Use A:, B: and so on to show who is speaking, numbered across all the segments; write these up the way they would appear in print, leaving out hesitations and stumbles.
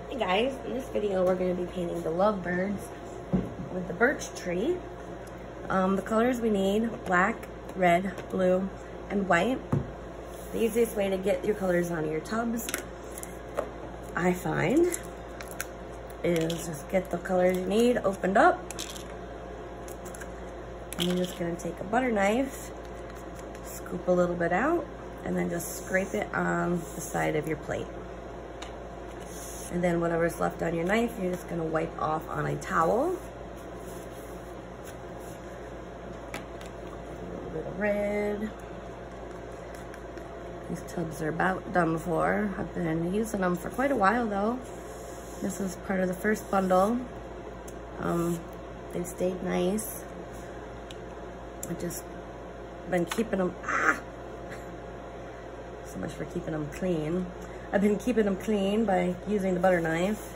A: Hey guys, in this video we're going to be painting the lovebirds with the birch tree. The colors we need: black, red, blue, and white. The easiest way to get your colors on your tubs, I find, is just get the colors you need opened up. And you're just going to take a butter knife, scoop a little bit out, and then just scrape it on the side of your plate. And then whatever's left on your knife, you're just going to wipe off on a towel. A little bit of red. These tubs are about done for. I've been using them for quite a while though. This is part of the first bundle. They've stayed nice. I've just been keeping them, so much for keeping them clean. I've been keeping them clean by using the butter knife.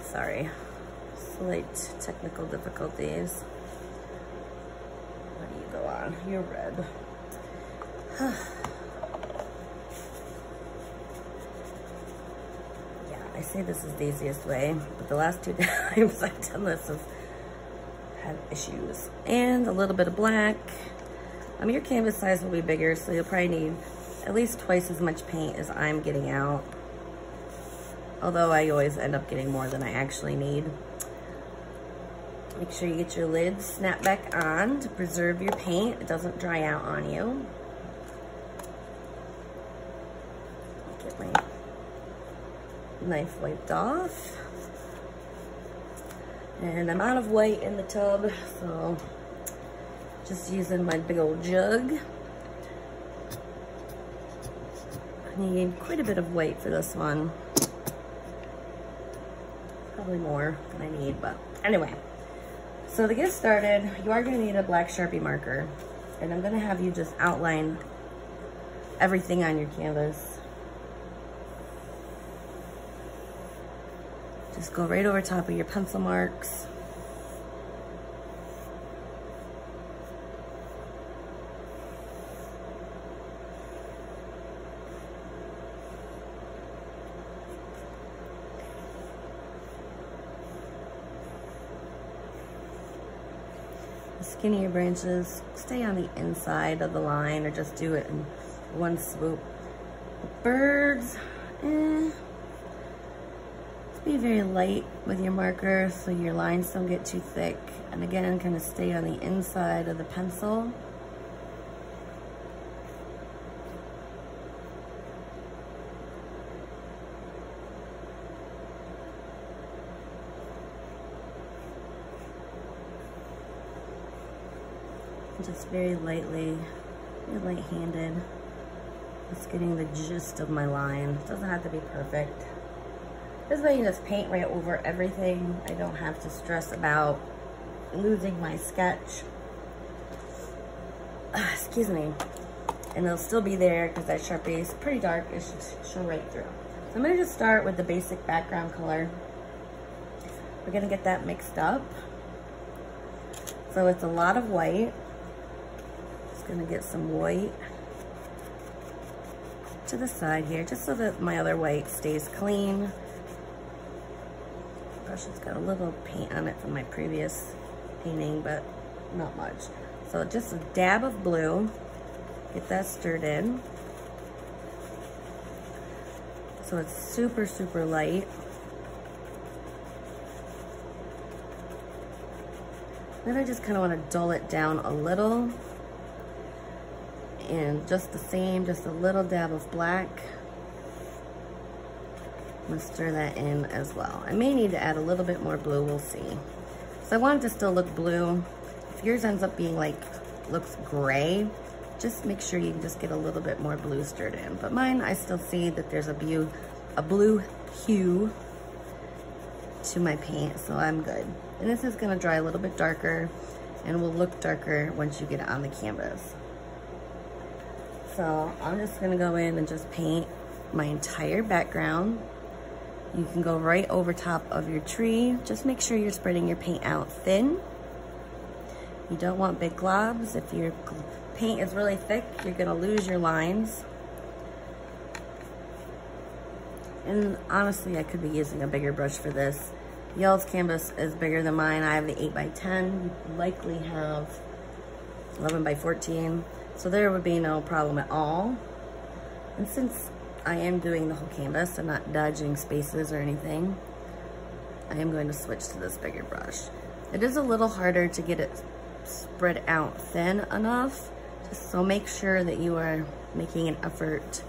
A: Sorry, slight technical difficulties. What do you go on? You're red. Yeah, I say this is the easiest way, but the last 2 times I've done this have had issues. And a little bit of black. I mean, your canvas size will be bigger, so you'll probably need at least twice as much paint as I'm getting out. Although I always end up getting more than I actually need. Make sure you get your lid snapped back on to preserve your paint. It doesn't dry out on you. Get my knife wiped off. And I'm out of white in the tub, so just using my big old jug. I need quite a bit of white for this one. Probably more than I need, but anyway. So to get started, you are going to need a black Sharpie marker. And I'm going to have you just outline everything on your canvas. Just go right over top of your pencil marks. The skinnier branches stay on the inside of the line, or just do it in one swoop. The birds, be very light with your marker so your lines don't get too thick. And again, kind of stay on the inside of the pencil. Just very lightly, very light-handed. Just getting the gist of my line. It doesn't have to be perfect. This way you just paint right over everything. I don't have to stress about losing my sketch. Excuse me. And it'll still be there because that Sharpie is pretty dark. It should show right through. So I'm going to just start with the basic background color. We're going to get that mixed up. So it's a lot of white. Just going to get some white to the side here, just so that my other white stays clean. Brush has got a little paint on it from my previous painting, but not much. So just a dab of blue, get that stirred in. So it's super, super light. Then I just kind of want to dull it down a little. And just the same, just a little dab of black. I'm gonna stir that in as well. I may need to add a little bit more blue, we'll see. So I want it to still look blue. If yours ends up being like, looks gray, just make sure you can just get a little bit more blue stirred in. But mine, I still see that there's a blue hue to my paint, so I'm good. And this is gonna dry a little bit darker and will look darker once you get it on the canvas. So I'm just gonna go in and just paint my entire background. You can go right over top of your tree. Just make sure you're spreading your paint out thin. You don't want big globs. If your paint is really thick, you're gonna lose your lines. And honestly, I could be using a bigger brush for this. Y'all's canvas is bigger than mine. I have the 8x10. You likely have 11x14. So there would be no problem at all. And since I am doing the whole canvas, I'm not dodging spaces or anything, I am going to switch to this bigger brush. It is a little harder to get it spread out thin enough, so make sure that you are making an effort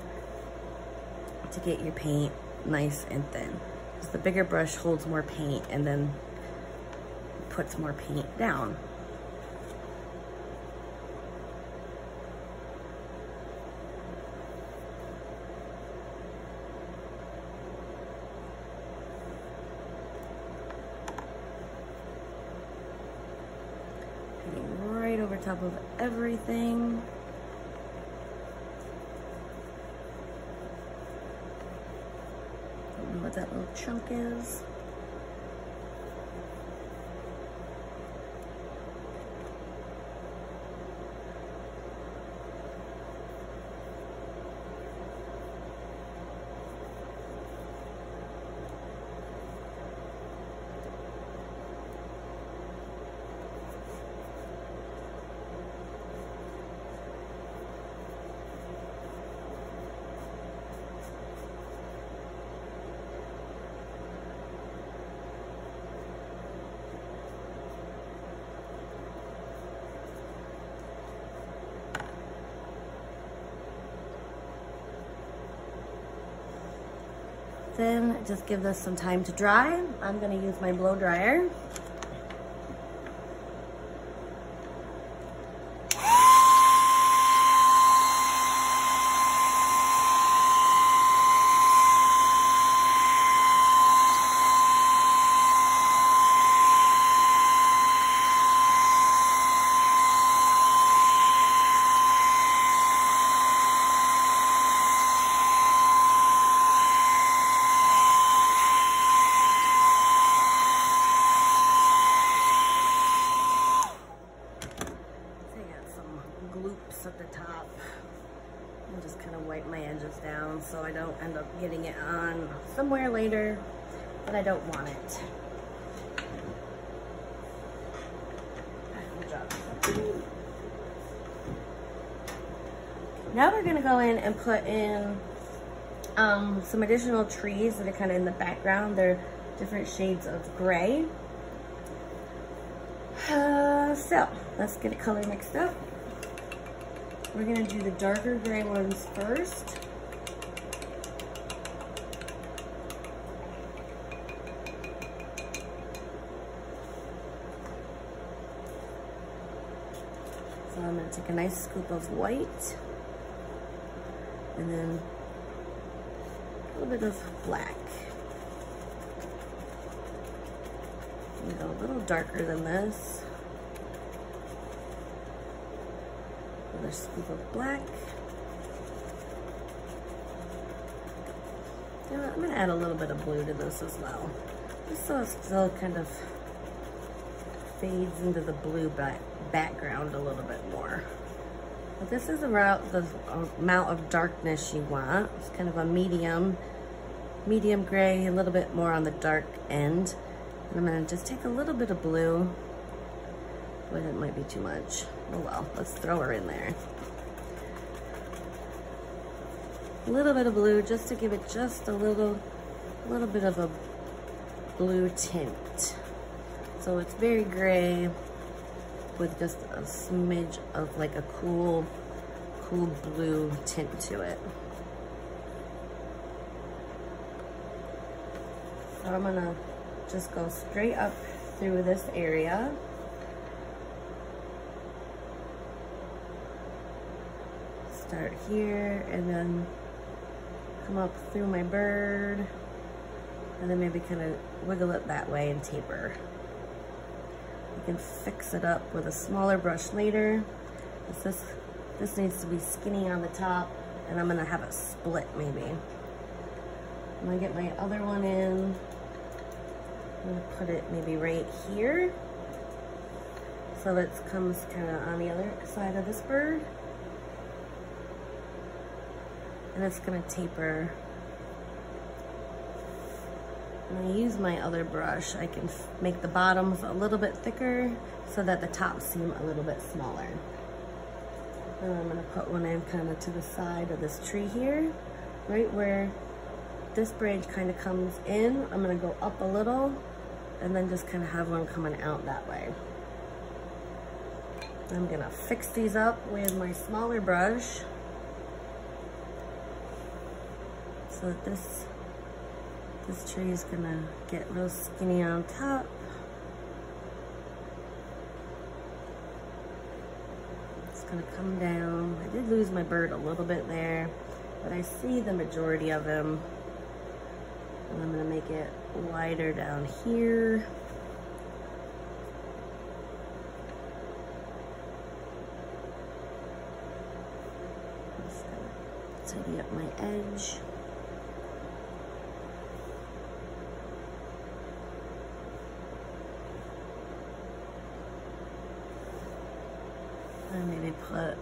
A: to get your paint nice and thin. Because the bigger brush holds more paint and then puts more paint down. Right over top of everything. Don't know what that little chunk is. Then just give this some time to dry. I'm gonna use my blow dryer. At the top and just kind of wipe my edges down so I don't end up getting it on somewhere later that I don't want it. Now we're going to go in and put in some additional trees that are kind of in the background. They're different shades of gray. So let's get a color mixed up. We're gonna do the darker gray ones first. So I'm gonna take a nice scoop of white and then a little bit of black. Go a little darker than this. Another scoop of black. You know, I'm gonna add a little bit of blue to this as well, just so it still kind of fades into the blue background a little bit more. But this is about the amount of darkness you want. It's kind of a medium gray, a little bit more on the dark end. And I'm gonna just take a little bit of blue. But it might be too much. Oh well, let's throw her in there. A little bit of blue just to give it just a little bit of a blue tint. So it's very gray with just a smidge of like a cool blue tint to it. So I'm gonna just go straight up through this area. Start here and then come up through my bird and then maybe kind of wiggle it that way and taper. You can fix it up with a smaller brush later. This needs to be skinny on the top and I'm gonna have it split maybe. I'm gonna get my other one in. I'm gonna put it maybe right here so it comes kind of on the other side of this bird. And it's gonna taper When I use my other brush, I can make the bottoms a little bit thicker so that the tops seem a little bit smaller. And I'm gonna put one in kind of to the side of this tree here, right where this branch kind of comes in. I'm gonna go up a little and then just kind of have one coming out that way. I'm gonna fix these up with my smaller brush so that this tree is gonna get real skinny on top. It's gonna come down. I did lose my bird a little bit there, but I see the majority of him. And I'm gonna make it wider down here. Just gonna tidy up my edge. And maybe put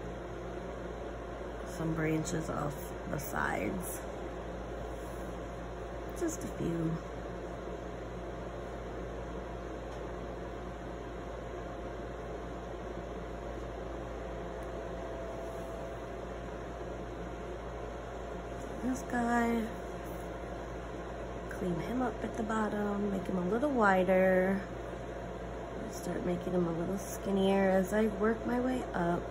A: some branches off the sides. Just a few. This guy, clean him up at the bottom, make him a little wider. Start making him a little skinnier as I work my way up.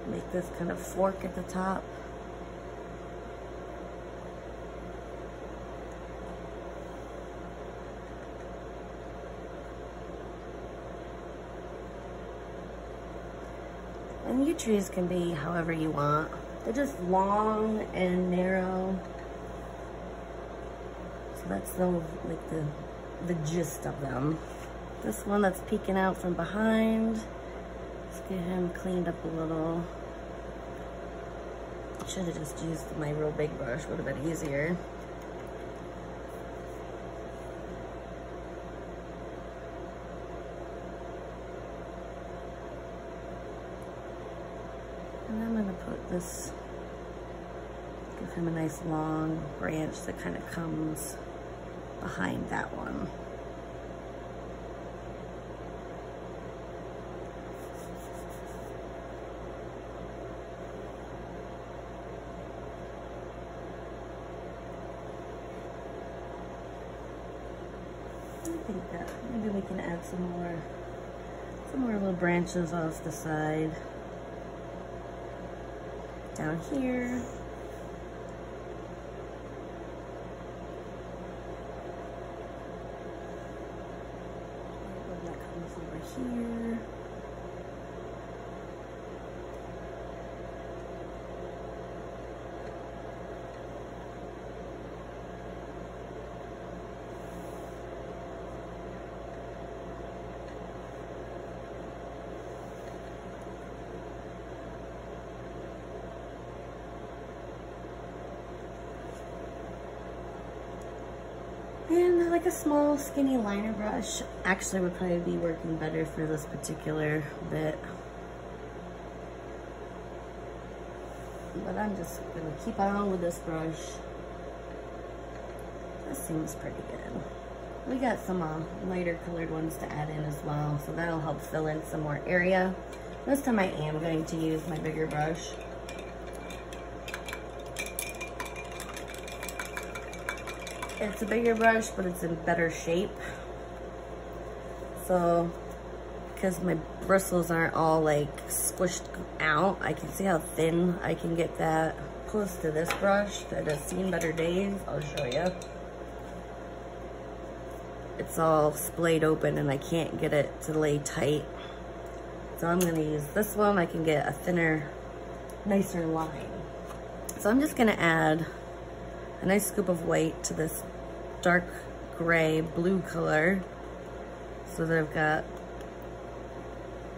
A: Make this kind of fork at the top. And your trees can be however you want. They're just long and narrow. So that's the gist of them. This one that's peeking out from behind, let's get him cleaned up a little. Should have just used my real big brush, would have been easier. And I'm gonna put this, give him a nice long branch that kind of comes behind that one. I think that maybe we can add some more little branches off the side. Down here. That comes over here. And like a small skinny liner brush actually would probably be working better for this particular bit. But I'm just gonna keep on with this brush. This seems pretty good. We got some lighter colored ones to add in as well, so that'll help fill in some more area. This time I am going to use my bigger brush. It's a bigger brush, but it's in better shape. So, because my bristles aren't all like squished out, I can see how thin I can get that. Close to this brush that has seen better days. I'll show you. It's all splayed open and I can't get it to lay tight. So I'm gonna use this one. I can get a thinner, nicer line. So I'm just gonna add a nice scoop of white to this dark gray blue color so that I've got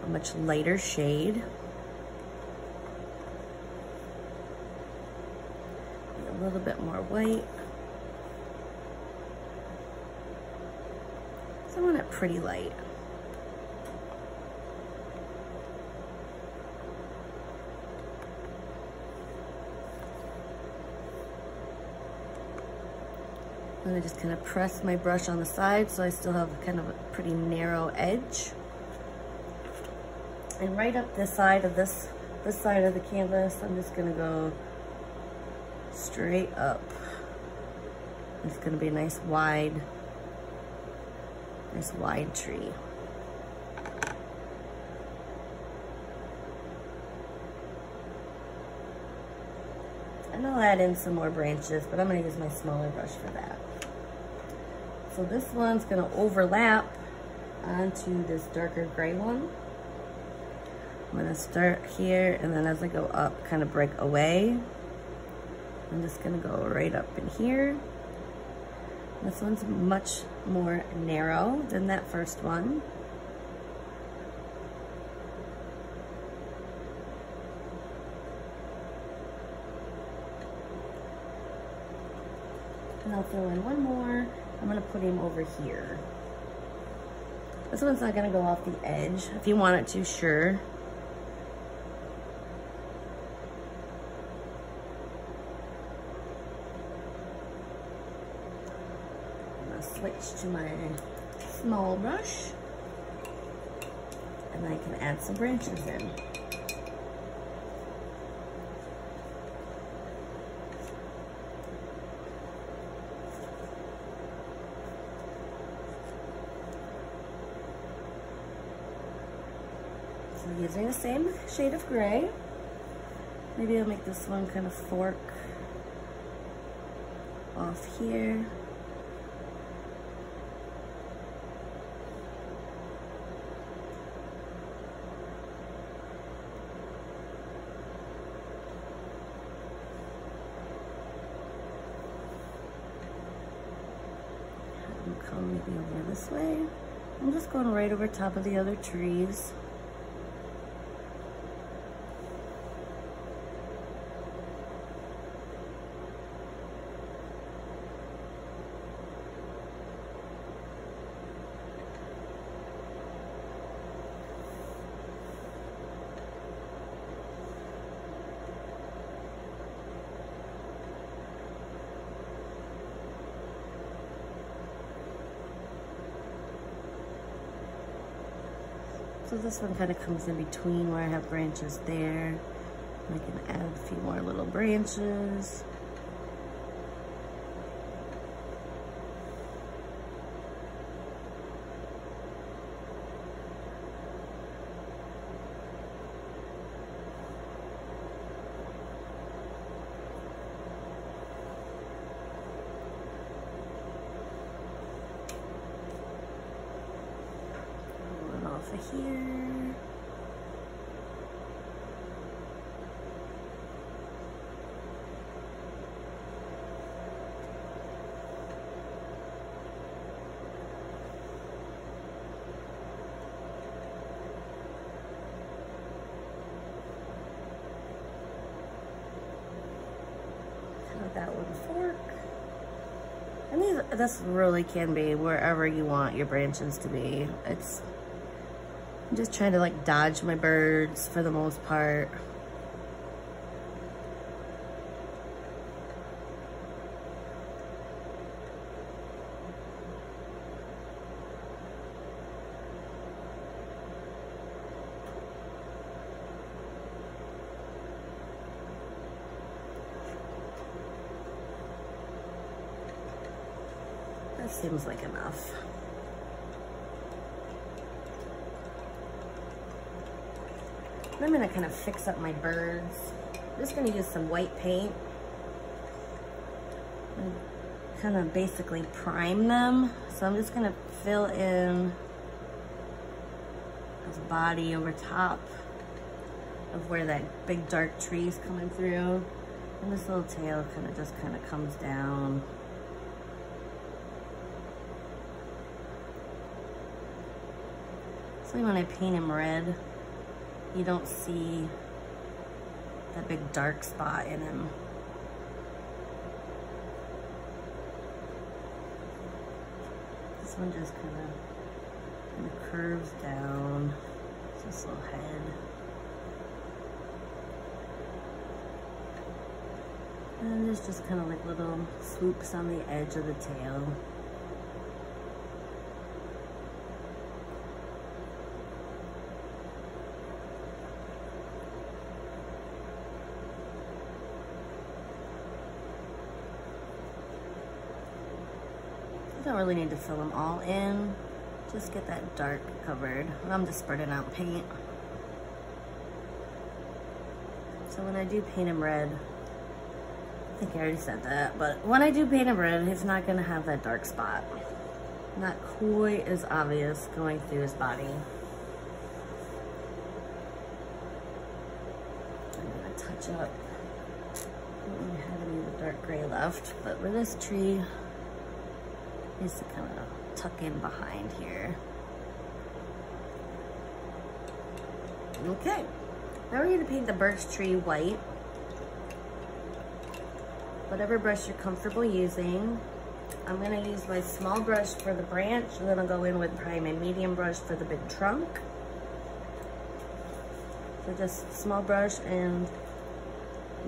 A: a much lighter shade. A little bit more white. So I want it pretty light. And I just kind of press my brush on the side so I still have kind of a pretty narrow edge. And right up this side of this side of the canvas, I'm just gonna go straight up. It's gonna be a nice wide tree. And I'll add in some more branches, but I'm gonna use my smaller brush for that. So this one's gonna overlap onto this darker gray one. I'm gonna start here, and then as I go up, kind of break away. I'm just gonna go right up in here. This one's much more narrow than that first one. And I'll throw in one more. I'm gonna put him over here. This one's not gonna go off the edge. If you want it to, sure. Switch to my small brush, and I can add some branches in. So using the same shade of gray, maybe I'll make this one kind of fork off here. Come maybe over this way. I'm just going right over top of the other trees. So this one kind of comes in between where I have branches there. I can add a few more little branches. Here. Cut that with a fork. And this really can be wherever you want your branches to be. I'm just trying to like dodge my birds for the most part. That seems like enough. I'm gonna kind of fix up my birds. I'm just gonna use some white paint and kind of basically prime them. So I'm just gonna fill in his body over top of where that big dark tree is coming through. And this little tail just comes down. So when I paint him red, you don't see that big dark spot in him. This one just kind of kind of curves down. It's this little head. And there's just kind of like little swoops on the edge of the tail. You don't really need to fill them all in. Just get that dark covered. I'm just spreading out paint. So when I do paint him red, I think I already said that, but when I do paint him red, he's not gonna have that dark spot. Not quite as obvious going through his body. I'm gonna touch up. I don't really have any of the dark gray left, but with this tree, needs to kind of tuck in behind here. Okay, now we're gonna paint the birch tree white. Whatever brush you're comfortable using. I'm gonna use my small brush for the branch, and then I'll go in with probably my medium brush for the big trunk. So just small brush and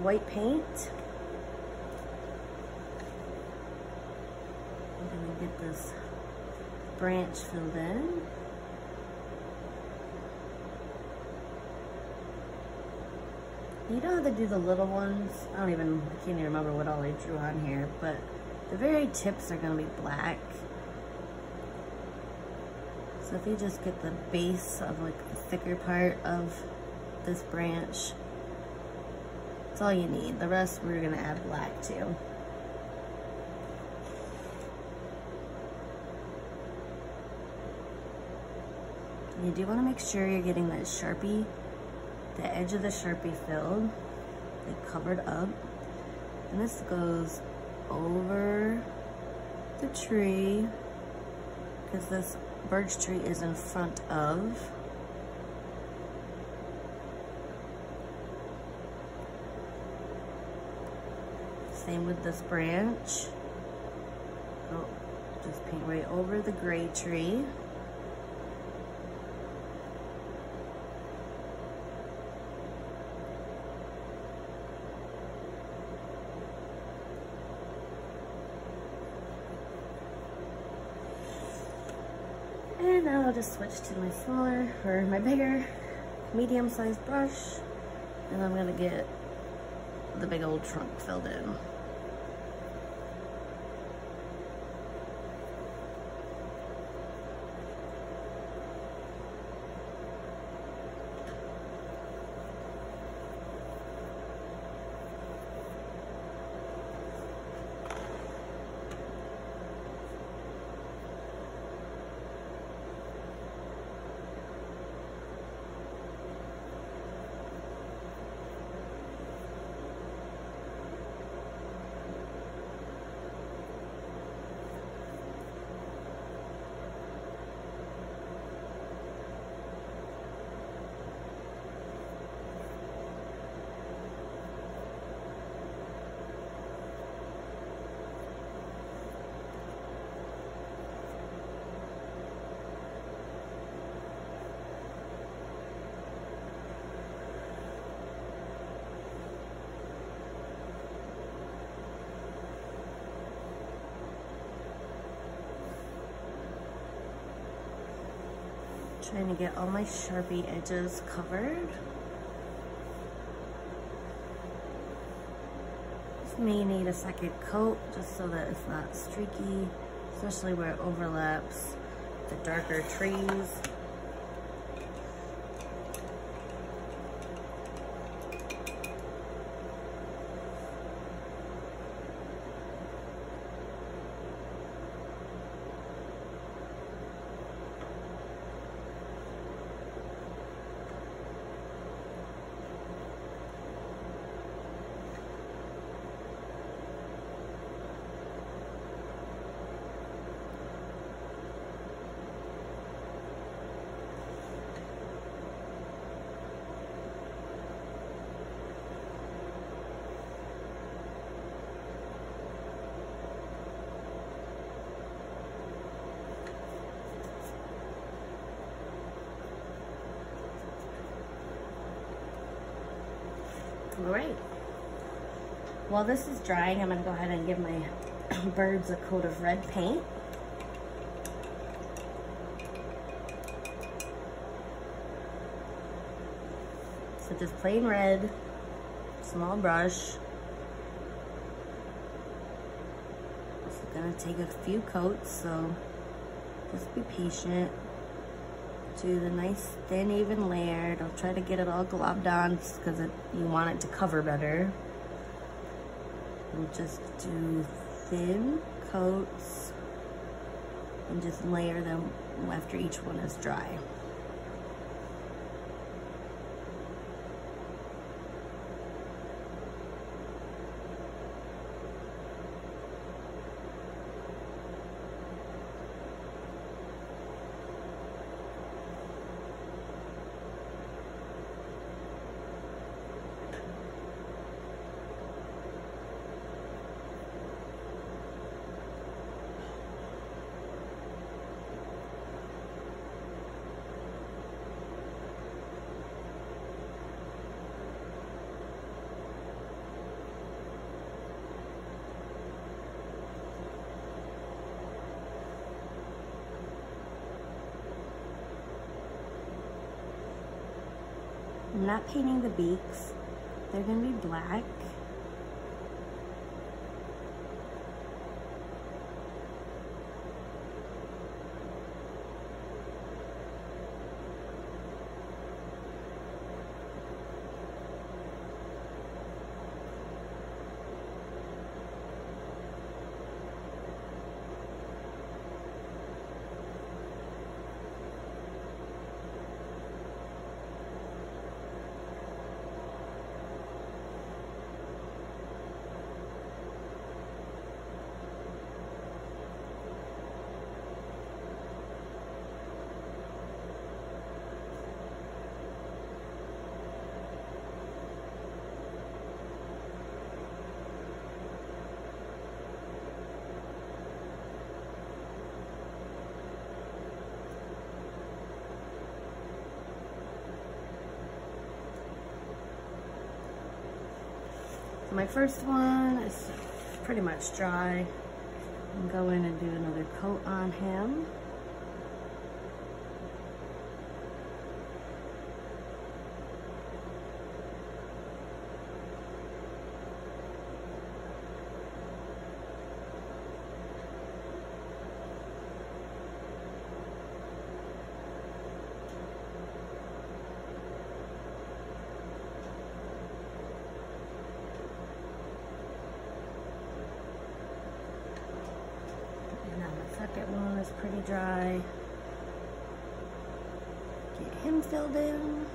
A: white paint. Get this branch filled in. You don't have to do the little ones. I can't even remember what all I drew on here, but the very tips are gonna be black. So if you just get the base of like the thicker part of this branch, that's all you need. The rest we're gonna add black to. You do want to make sure you're getting that Sharpie, the edge of the Sharpie filled, like covered up. And this goes over the tree, because this birch tree is in front of. Same with this branch. Oh, just paint right over the gray tree. And now I'll just switch to my smaller, or my bigger, medium-sized brush, and I'm gonna get the big old trunk filled in. Trying to get all my Sharpie edges covered. This may need a second coat just so that it's not streaky, especially where it overlaps the darker trees. All right. While this is drying, I'm gonna go ahead and give my birds a coat of red paint. So just plain red, small brush. It's gonna take a few coats, so just be patient. Do the nice thin even layer. Don't try to get it all globbed on because you want it to cover better. And just do thin coats and just layer them after each one is dry. I'm not painting the beaks. They're gonna be black. My first one is pretty much dry. I'm going to do another coat on him. Second one is pretty dry. Get him filled in.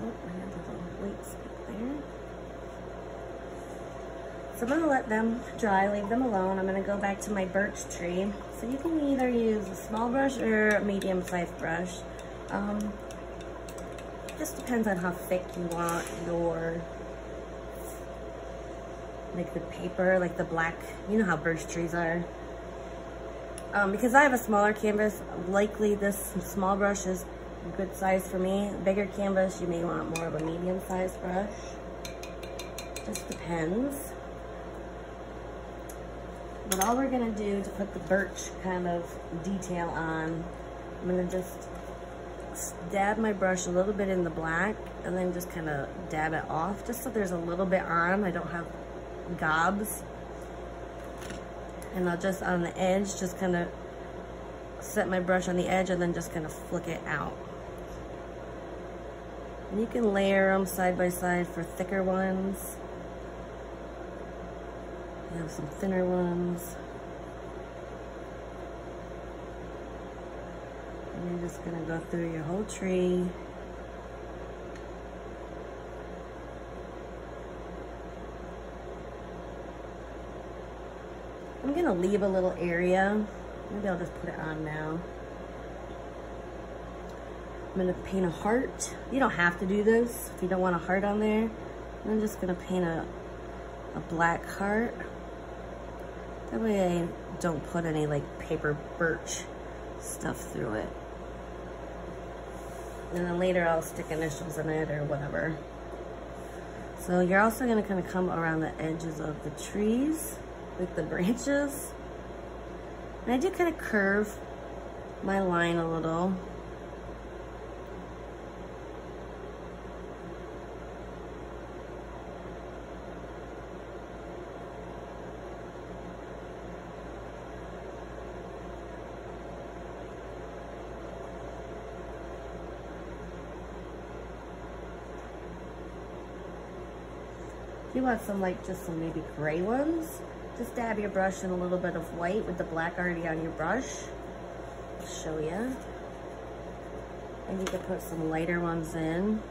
A: Oh, I have a little weight stick there. So I'm gonna let them dry, leave them alone. I'm gonna go back to my birch tree. So you can either use a small brush or a medium-sized brush. Just depends on how thick you want your, like the paper, like the black, you know how birch trees are. Because I have a smaller canvas, likely this small brush is a good size for me. Bigger canvas, you may want more of a medium-sized brush. Just depends. But all we're gonna do to put the birch kind of detail on, I'm gonna just dab my brush a little bit in the black and then just kind of dab it off just so there's a little bit on. I don't have gobs. And I'll just on the edge, just kind of set my brush on the edge and then just kind of flick it out. And you can layer them side by side for thicker ones. You have some thinner ones. And you're just gonna go through your whole tree. I'm gonna leave a little area. Maybe I'll just put it on now. I'm gonna paint a heart. You don't have to do this if you don't want a heart on there. I'm just gonna paint a black heart. That way I don't put any like paper birch stuff through it. And then later I'll stick initials in it or whatever. So you're also gonna kind of come around the edges of the trees, like the branches. And I do kind of curve my line a little. If you want some just some maybe gray ones, just dab your brush in a little bit of white with the black already on your brush. I'll show you. And you can put some lighter ones in.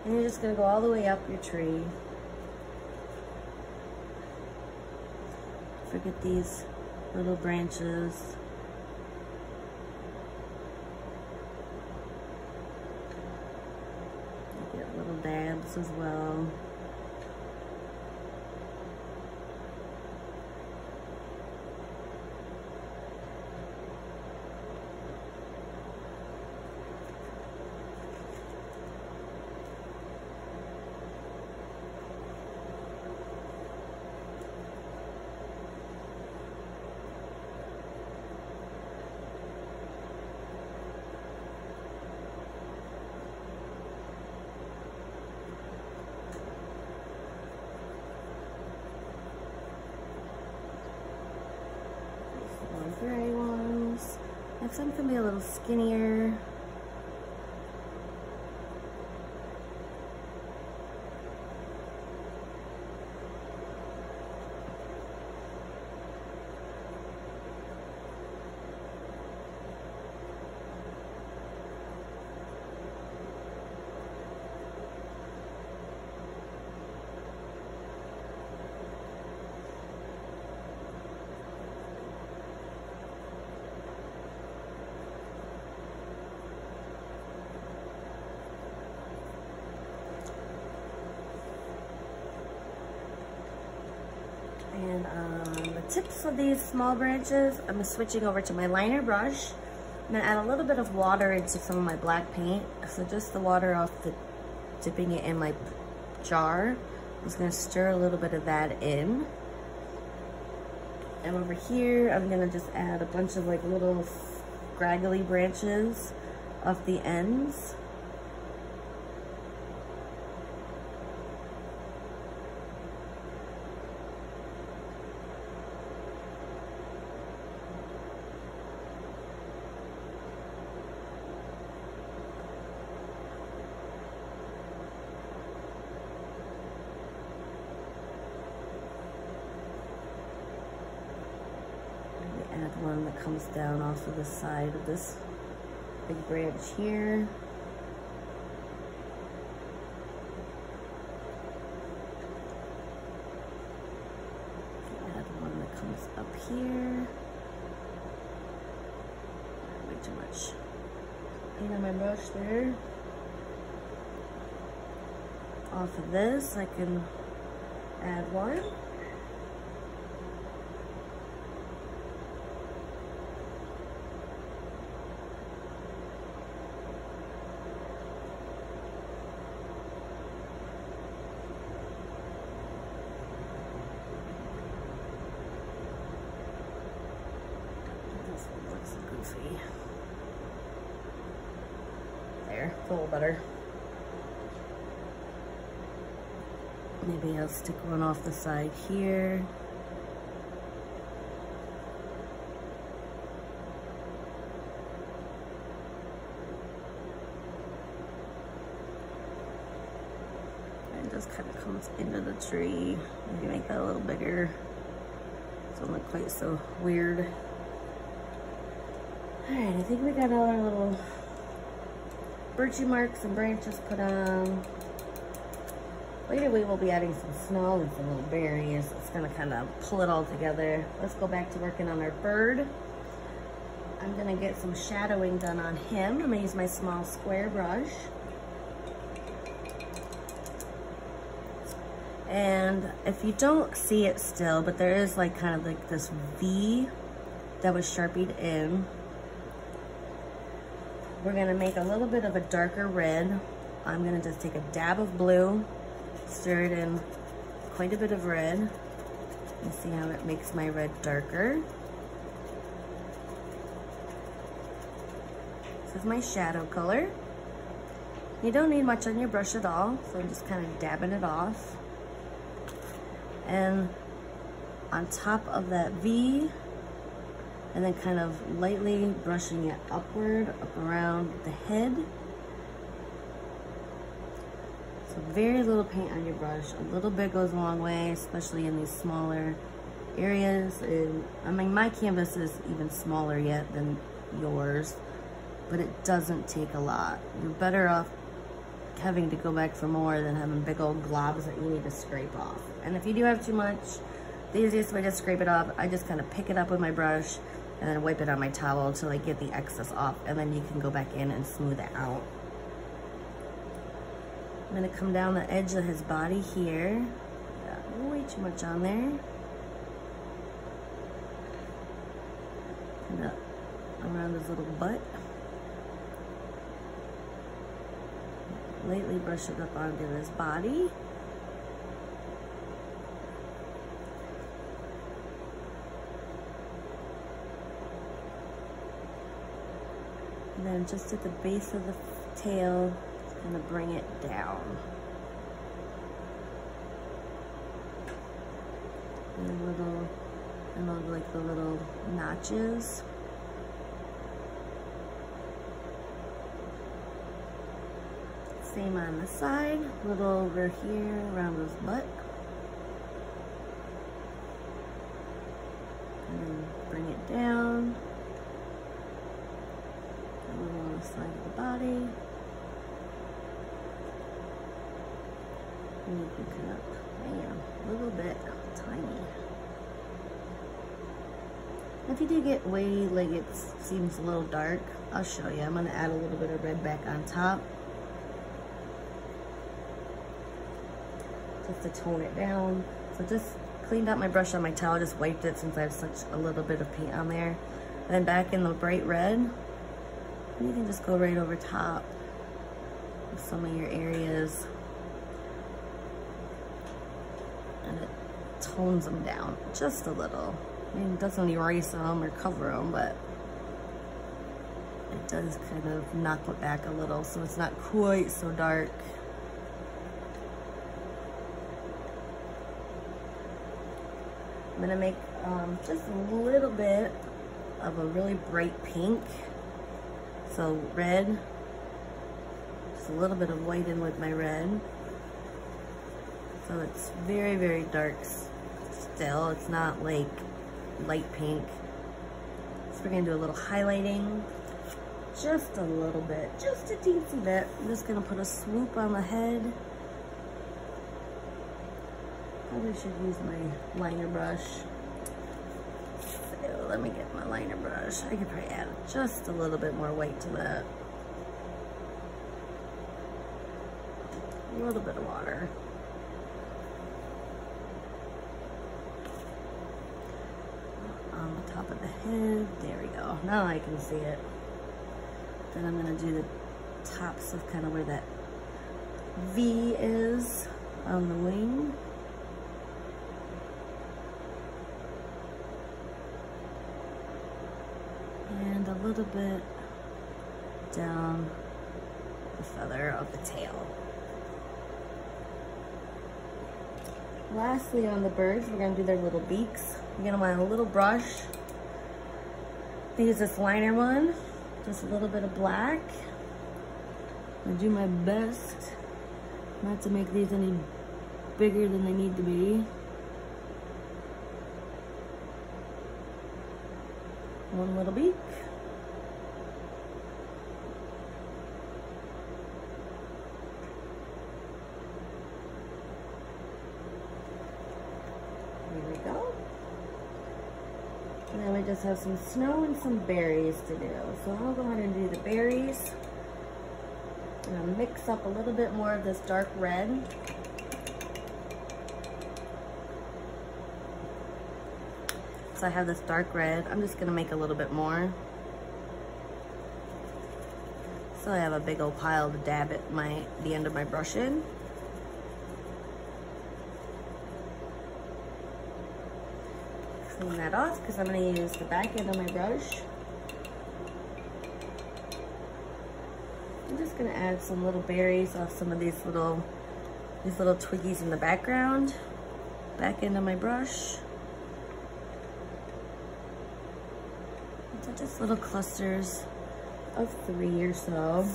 A: And you're just gonna go all the way up your tree. Forget these little branches. Little dabs as well. Gray ones, and some can be a little skinnier. And on the tips of these small branches, I'm switching over to my liner brush. I'm gonna add a little bit of water into some of my black paint. So just the water off dipping it in my jar. I'm just gonna stir a little bit of that in. And over here, I'm gonna just add a bunch of little scraggly branches off the ends. Add one that comes down off of the side of this big branch here. Add one that comes up here. Way too much paint on my brush there. Off of this, I can add one. Goofy. There, a little better. Maybe I'll stick one off the side here. And it just kind of comes into the tree. Maybe make that a little bigger. So it doesn't look quite so weird. Alright, I think we got all our little birchy marks and branches put on. Later we will be adding some snow and some little berries. It's gonna kind of pull it all together. Let's go back to working on our bird. I'm gonna get some shadowing done on him. I'm gonna use my small square brush. And if you don't see it still, but there is like kind of like this V that was Sharpied in. We're gonna make a little bit of a darker red. I'm gonna just take a dab of blue, stir it in quite a bit of red, and see how it makes my red darker. This is my shadow color. You don't need much on your brush at all, so I'm just kind of dabbing it off. And on top of that V, and then kind of lightly brushing it upward, up around the head. So very little paint on your brush. A little bit goes a long way, especially in these smaller areas. And I mean, my canvas is even smaller yet than yours, but it doesn't take a lot. You're better off having to go back for more than having big old globs that you need to scrape off. And if you do have too much, the easiest way to scrape it off, I just kind of pick it up with my brush and then wipe it on my towel until I get the excess off, and then you can go back in and smooth it out. I'm gonna come down the edge of his body here. Got way too much on there. And up around his little butt. Lightly brush it up onto his body. And then just at the base of the tail, kind of bring it down. And like the little notches. Same on the side, little over here around his butt. And then bring it down. A little on the side of the body. And you can pick up, bam, a little bit tiny. If you do get way, like it seems a little dark, I'll show you. I'm gonna add a little bit of red back on top. Just to tone it down. So just cleaned out my brush on my towel, just wiped it since I have such a little bit of paint on there. And then back in the bright red, you can just go right over top of some of your areas. And it tones them down just a little. I mean, it doesn't erase them or cover them, but it does kind of knock it back a little so it's not quite so dark. I'm gonna make just a little bit of a really bright pink. So red, just a little bit of white in with my red. So it's very, very dark still. It's not like light pink. So we're gonna do a little highlighting, just a little bit, just a teensy bit. I'm just gonna put a swoop on the head. Probably should use my liner brush. So let me get my liner brush. I could probably add just a little bit more white to that. A little bit of water. On the top of the head. There we go. Now I can see it. Then I'm gonna do the tops of kind of where that V is on the wing. And a little bit down the feather of the tail. Lastly, on the birds, we're gonna do their little beaks. You're gonna want a little brush. Use this liner one, just a little bit of black. I'm gonna do my best not to make these any bigger than they need to be. One little beak. just have some snow and some berries to do. So I'll go ahead and do the berries. I'm gonna mix up a little bit more of this dark red. So I have this dark red. I'm just gonna make a little bit more. So I have a big old pile to dab at the end of my brush in. Clean that off because I'm going to use the back end of my brush. I'm just going to add some little berries off some of these little twiggies in the background. Back end of my brush. So just little clusters of 3 or so.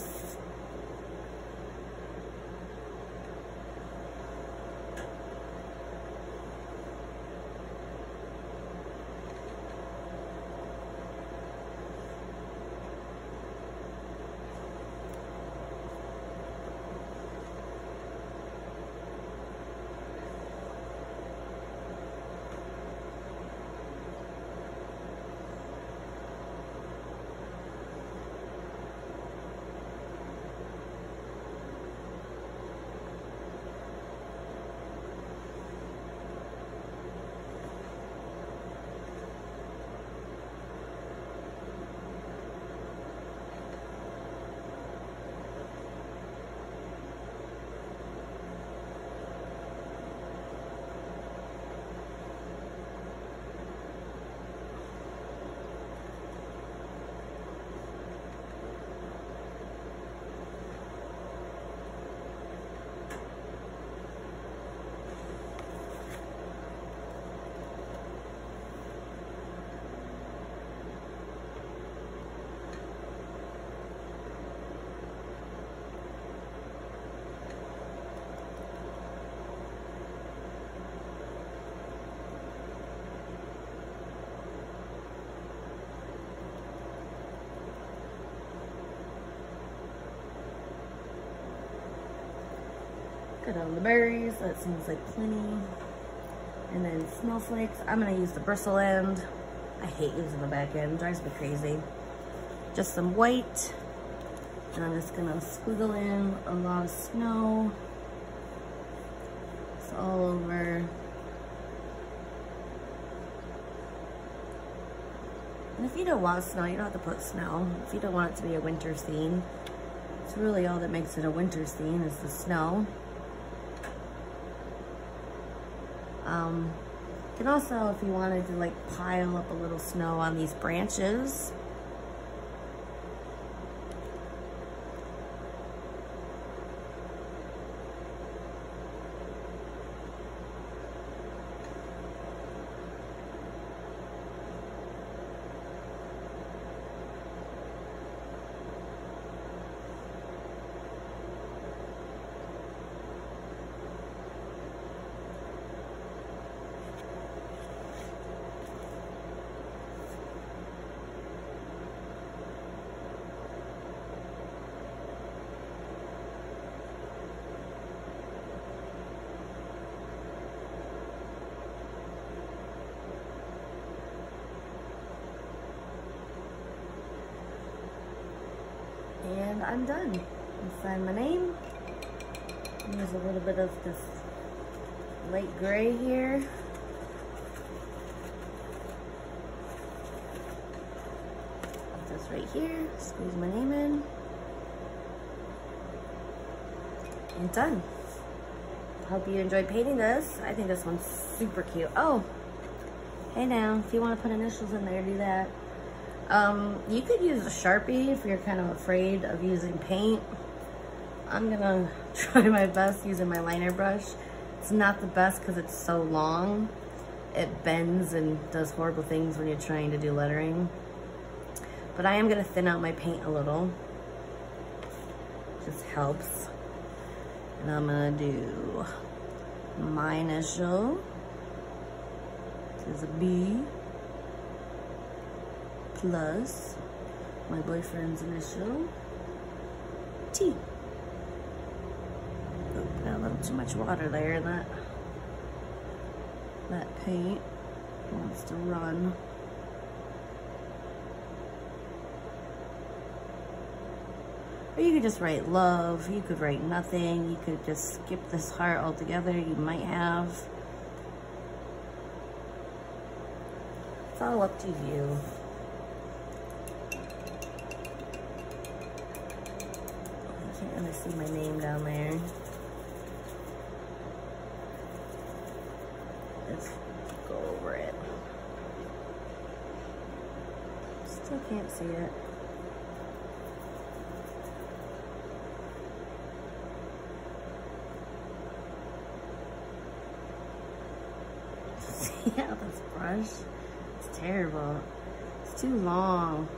A: Cut on the berries, that seems like plenty. And then snowflakes, I'm gonna use the bristle end. I hate using the back end, it drives me crazy. Just some white, and I'm just gonna squiggle in a lot of snow. It's all over. And if you don't want snow, you don't have to put snow. If you don't want it to be a winter scene, it's really all that makes it a winter scene is the snow. You can also, if you wanted to like pile up a little snow on these branches. And I'm done. I sign my name. There's a little bit of this light gray here. Put this right here. Squeeze my name in. And done. Hope you enjoyed painting this. I think this one's super cute. Oh, hey now, if you want to put initials in there, do that. You could use a Sharpie if you're kind of afraid of using paint. I'm gonna try my best using my liner brush. It's not the best because it's so long. It bends and does horrible things when you're trying to do lettering. But I am gonna thin out my paint a little. Just helps. And I'm gonna do my initial. This is a B. Plus my boyfriend's initial, T. Oh, got a little too much water there in that paint. Wants to run. Or you could just write love. You could write nothing. You could just skip this heart altogether. You might have. It's all up to you. I can't really see my name down there. Let's go over it. Still can't see it. See how this brush? It's terrible. It's too long.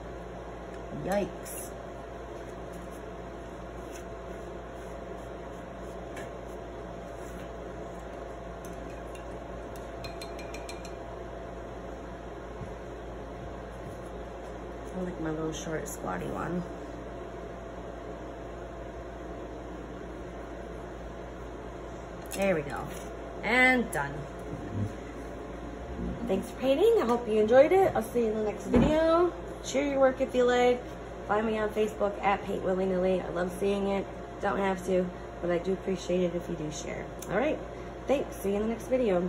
A: Yikes. I like my little short squatty one. There we go. And done. Thanks for painting. I hope you enjoyed it. I'll see you in the next video. Share your work if you like. Find me on Facebook at Paint Willy-Nilly. I love seeing it. Don't have to, but I do appreciate it if you do share. All right. Thanks. See you in the next video.